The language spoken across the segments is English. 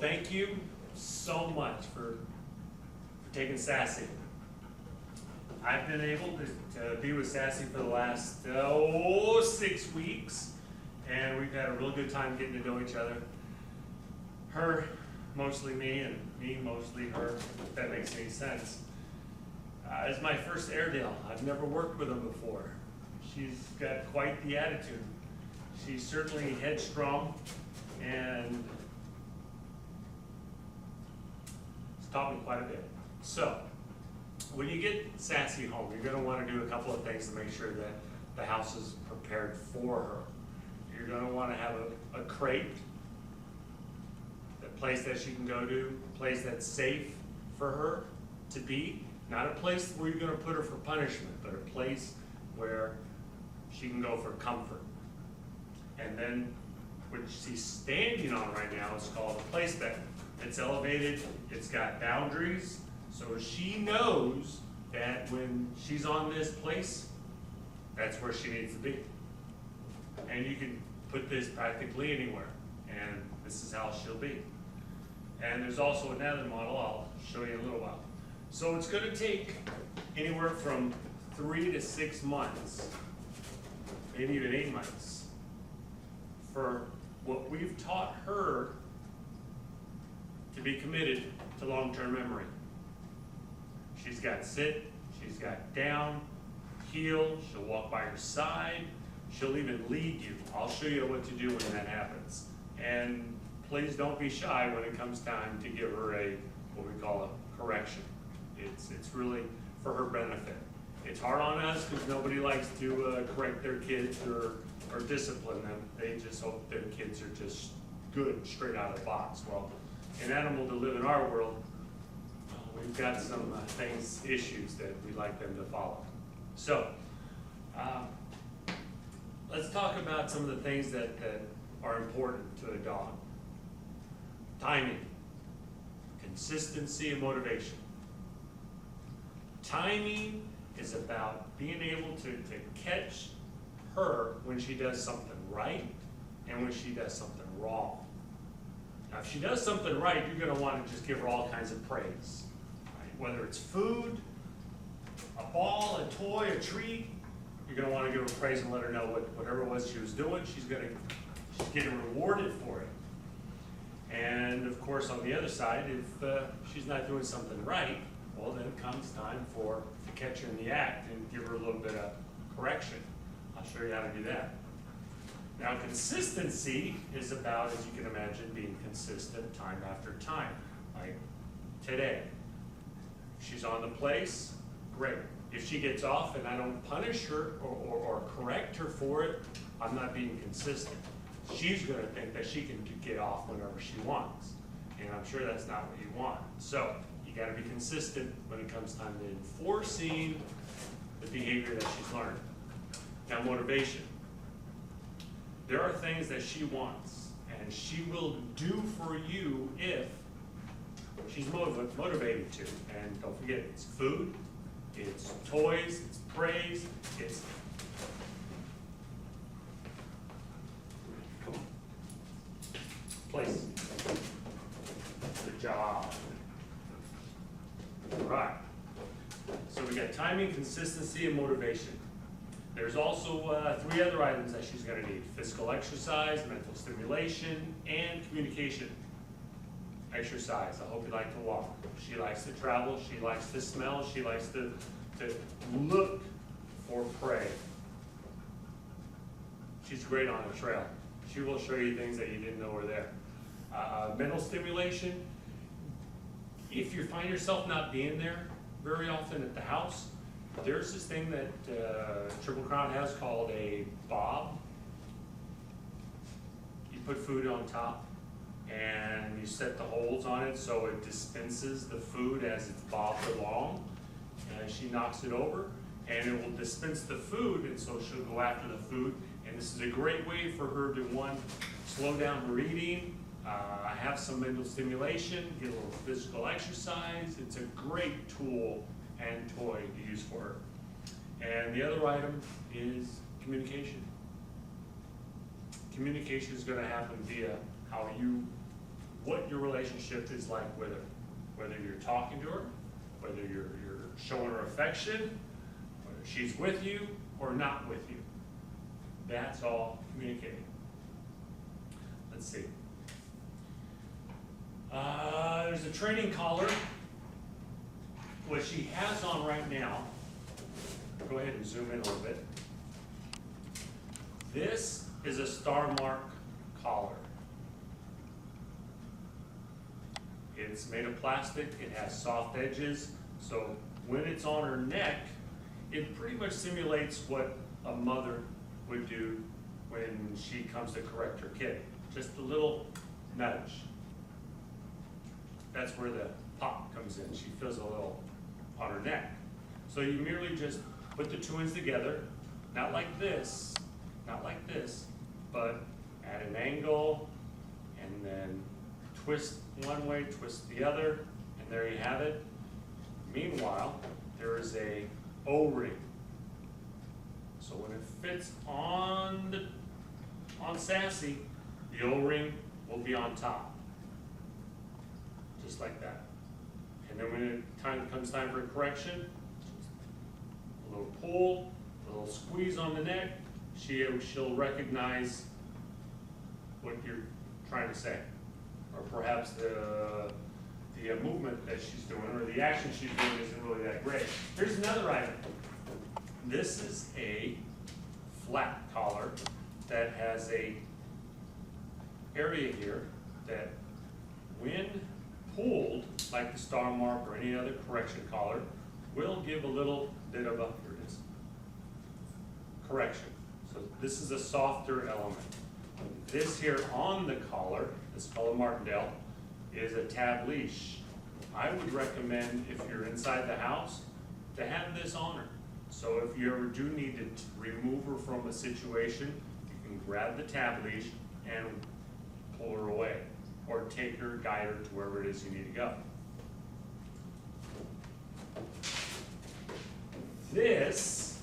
thank you so much for taking Sassy. I've been able to be with Sassy for the last 6 weeks, and we've had a real good time getting to know each other. Her mostly me, and me mostly her, if that makes any sense. It's my first Airedale. I've never worked with him before. She's got quite the attitude. She's certainly headstrong, and it's taught me quite a bit. So, when you get Sassy home, you're going to want to do a couple of things to make sure that the house is prepared for her. You're going to want to have a crate, a place that she can go to, a place that's safe for her to be. Not a place where you're going to put her for punishment, but a place where she can go for comfort. And then what she's standing on right now is called a place bed. It's elevated, it's got boundaries, so she knows that when she's on this place, that's where she needs to be. And you can put this practically anywhere, and this is how she'll be. And there's also another model I'll show you in a little while. So it's going to take anywhere from 3 to 6 months, maybe even 8 months, for what we've taught her to be committed to long-term memory. She's got sit, she's got down, heel, she'll walk by your side, she'll even lead you. I'll show you what to do when that happens. And please don't be shy when it comes time to give her what we call a correction. It's really for her benefit. It's hard on us because nobody likes to correct their kids or discipline them. They just hope their kids are just good straight out of the box. Well, an animal to live in our world, we've got some issues that we'd like them to follow. So, let's talk about some of the things that are important to a dog. Timing, consistency, and motivation. Timing is about being able to catch her when she does something right and when she does something wrong. Now, if she does something right, you're going to want to just give her all kinds of praise. Right? Whether it's food, a ball, a toy, a treat, you're going to want to give her praise and let her know whatever it was she was doing, she's getting rewarded for it. And of course, on the other side, if she's not doing something right, well, then it comes time to catch her in the act and give her a little bit of correction. I'll show you how to do that. Now, consistency is about, as you can imagine, being consistent time after time. Like today, she's on the place, great. If she gets off and I don't punish her or correct her for it, I'm not being consistent. She's going to think that she can get off whenever she wants. And I'm sure that's not what you want. So you got to be consistent when it comes time to enforcing the behavior that she's learned. Now, motivation. There are things that she wants, and she will do for you if she's motivated to. And don't forget, it's food, it's toys, it's praise, it's place. Good job. All right. So we got timing, consistency, and motivation. There's also 3 other items that she's going to need: physical exercise, mental stimulation, and communication. Exercise. I hope you like to walk. She likes to travel. She likes to smell. She likes to look for prey. She's great on a trail. She will show you things that you didn't know were there. Mental stimulation. If you find yourself not being there very often at the house, there's this thing that Triple Crown has called a bob. You put food on top and you set the holes on it so it dispenses the food as it's bobbed along. And she knocks it over and it will dispense the food, and so she'll go after the food. And this is a great way for her to, one, slow down her eating, have some mental stimulation, get a little physical exercise. It's a great tool and toy to use for her. And the other item is communication. Communication is going to happen via how you what your relationship is like with her. Whether you're talking to her, whether you're showing her affection, whether she's with you or not with you. That's all communicating. Let's see. There's a training collar. What she has on right now, go ahead and zoom in a little bit. This is a star mark collar. It's made of plastic, it has soft edges, so when it's on her neck, it pretty much simulates what a mother would do when she comes to correct her kid. Just a little nudge. That's where the pop comes in. She feels a little on her neck. So you merely just put the two ends together, not like this, but at an angle, and then twist one way, twist the other, and there you have it. Meanwhile, there is a O-ring. So when it fits on Sassy, the O-ring will be on top. Just like that. And then when it comes time for a correction, a little pull, a little squeeze on the neck, she'll recognize what you're trying to say. Or perhaps the movement that she's doing or the action she's doing isn't really that great. Here's another item. This is a flat collar that has a area here that when pulled, like the star mark or any other correction collar, will give a little bit of a, here it is, correction. So this is a softer element. This here on the collar, this collar Martindale, is a tab leash. I would recommend, if you're inside the house, to have this on her. So if you ever do need to remove her from a situation, you can grab the tab leash and pull her away, or take her, guide her to wherever it is you need to go. This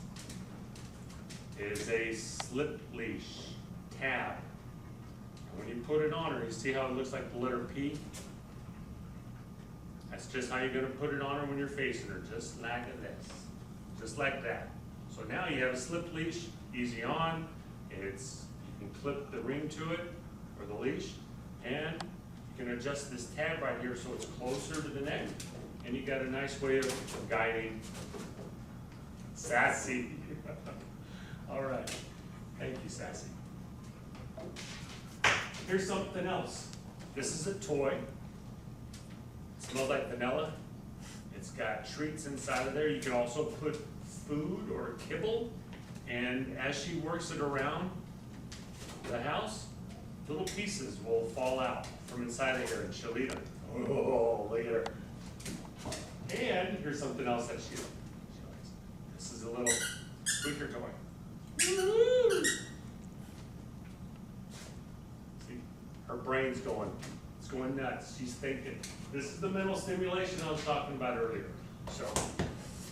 is a slip leash tab. And when you put it on her, you see how it looks like the letter P? That's just how you're going to put it on her when you're facing her, just like this. Just like that. So now you have a slip leash, easy on. You can clip the ring to it, or the leash, and you can adjust this tab right here so it's closer to the neck, and you got a nice way of guiding Sassy. All right, thank you, Sassy. Here's something else. This is a toy. It smells like vanilla. It's got treats inside of there. You can also put food or kibble, and as she works it around the house, little pieces will fall out from inside of here and she'll eat them. Oh, look at her. And here's something else that she likes. This is a little squeaker toy. Woo! See, her brain's going. It's going nuts. She's thinking. This is the mental stimulation I was talking about earlier. So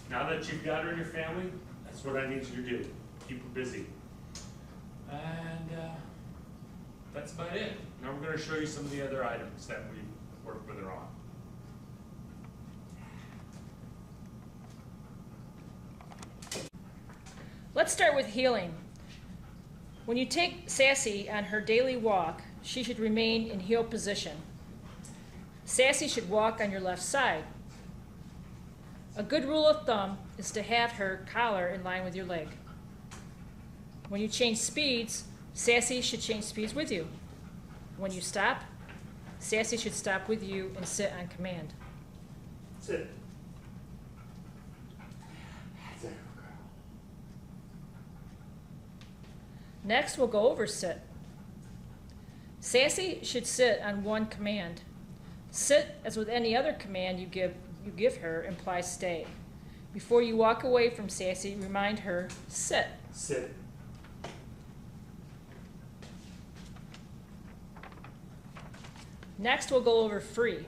now that you've got her in your family, that's what I need you to do. Keep her busy. And that's about it. Now we're going to show you some of the other items that we worked with her on. Let's start with heeling. When you take Sassy on her daily walk, she should remain in heel position. Sassy should walk on your left side. A good rule of thumb is to have her collar in line with your leg. When you change speeds, Sassy should change speeds with you. When you stop, Sassy should stop with you and sit on command. Sit. Next, we'll go over sit. Sassy should sit on one command. Sit, as with any other command you give her, implies stay. Before you walk away from Sassy, remind her, sit. Sit. Next, we'll go over free.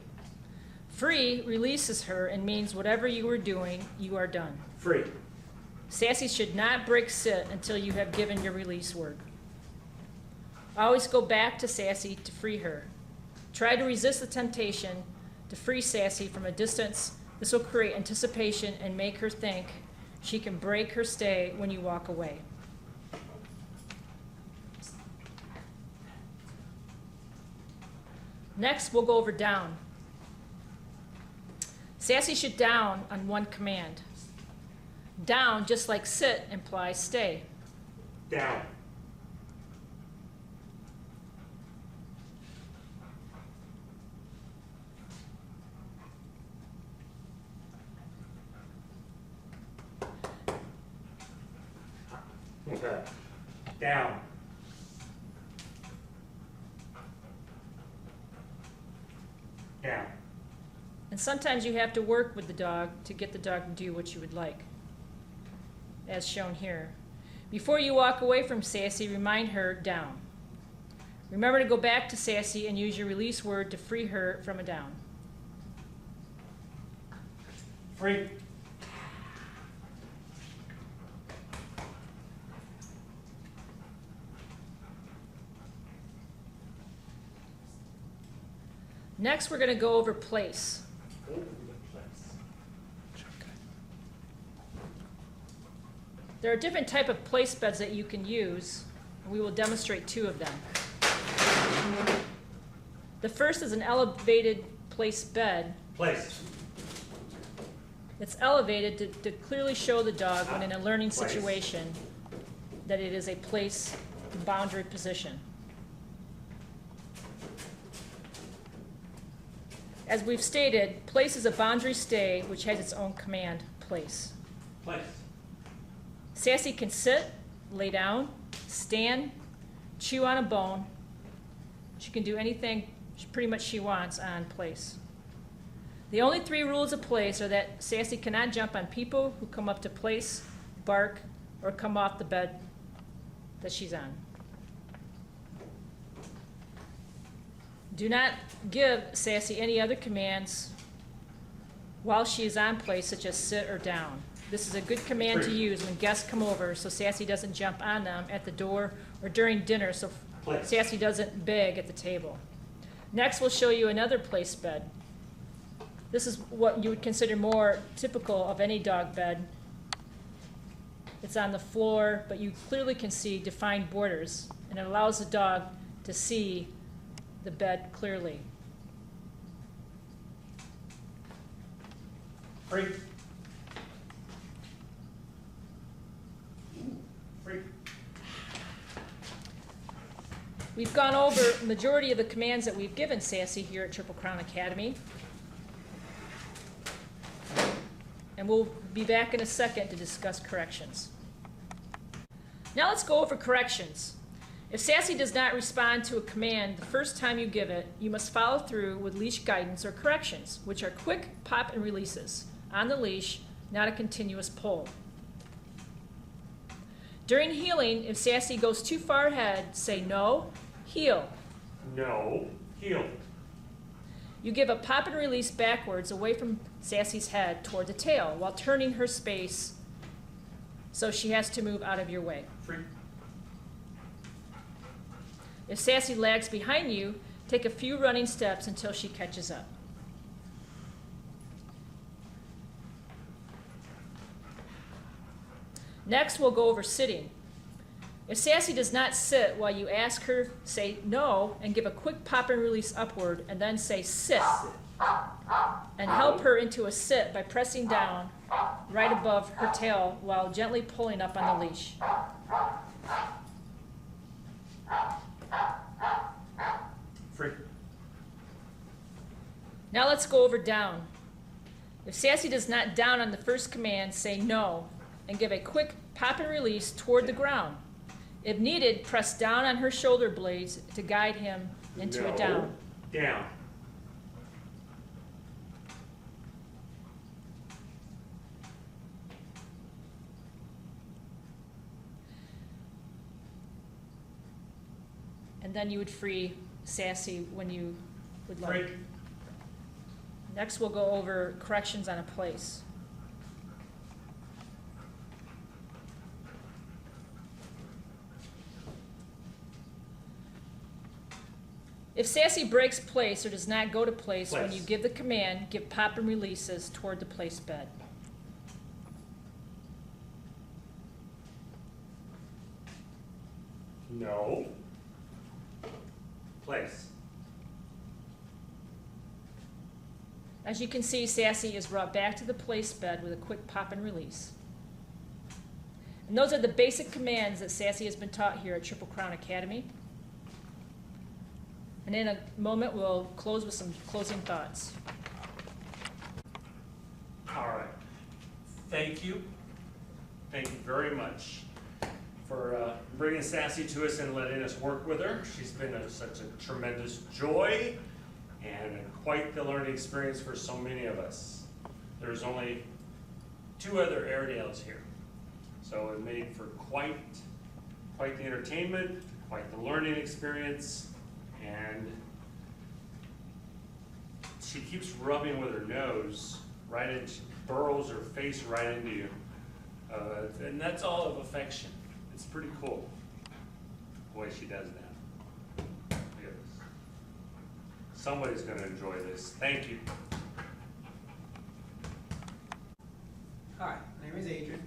Free releases her and means whatever you are doing, you are done. Free. Sassy should not break sit until you have given your release word. Always go back to Sassy to free her. Try to resist the temptation to free Sassy from a distance. This will create anticipation and make her think she can break her stay when you walk away. Next, we'll go over down. Sassy should down on one command. Down, just like sit, implies stay. Down. Okay. Down. Down. And sometimes you have to work with the dog to get the dog to do what you would like, as shown here. Before you walk away from Sassy, remind her down. Remember to go back to Sassy and use your release word to free her from a down. Free. Next, we're going to go over place. There are different types of place beds that you can use, and we will demonstrate two of them. The first is an elevated place bed. Place. It's elevated to clearly show the dog when in a learning Place. situation that it is a place boundary position. As we've stated, place is a boundary stay which has its own command, place. Place. Sassy can sit, lay down, stand, chew on a bone. She can do anything pretty much she wants on place. The only three rules of place are that Sassy cannot jump on people who come up to place, bark, or come off the bed that she's on. Do not give Sassy any other commands while she is on place, such as sit or down. This is a good command to use when guests come over so Sassy doesn't jump on them at the door or during dinner so Place. Sassy doesn't beg at the table. Next, we'll show you another place bed. This is what you would consider more typical of any dog bed. It's on the floor, but you clearly can see defined borders, and it allows the dog to see the bed clearly. Free. Free. We've gone over the majority of the commands that we've given Sassy here at Triple Crown Academy. And we'll be back in a second to discuss corrections. Now let's go over corrections. If Sassy does not respond to a command the first time you give it, you must follow through with leash guidance or corrections, which are quick pop and releases on the leash, not a continuous pull. During heeling, if Sassy goes too far ahead, say no, heel. No. Heel. You give a pop and release backwards away from Sassy's head toward the tail while turning her space so she has to move out of your way. Free. If Sassy lags behind you, take a few running steps until she catches up. Next, we'll go over sitting. If Sassy does not sit while you ask her, say no and give a quick pop and release upward and then say sit. And help her into a sit by pressing down right above her tail while gently pulling up on the leash. Free. Now let's go over down. If Sassy does not down on the first command, say no and give a quick pop and release toward the ground. If needed, press down on her shoulder blades to guide him into a down. Down. And then you would free Sassy when you would like. Free. Next, we'll go over corrections on a place. If Sassy breaks place or does not go to place when Place. you give the command, give pop and releases toward the place bed. No. Place. As you can see, Sassy is brought back to the place bed with a quick pop and release. And those are the basic commands that Sassy has been taught here at Triple Crown Academy. And in a moment, we'll close with some closing thoughts. All right. Thank you. Thank you very much for bringing Sassy to us and letting us work with her. She's been such a tremendous joy and quite the learning experience for so many of us. There's only 2 other Airedales here. So it made for quite the entertainment, quite the learning experience, and she keeps rubbing with her nose right in, she burrows her face right into you. And that's all of affection. It's pretty cool the way she does that. Look at this. Somebody's gonna enjoy this. Thank you. Hi, my name is Adrian.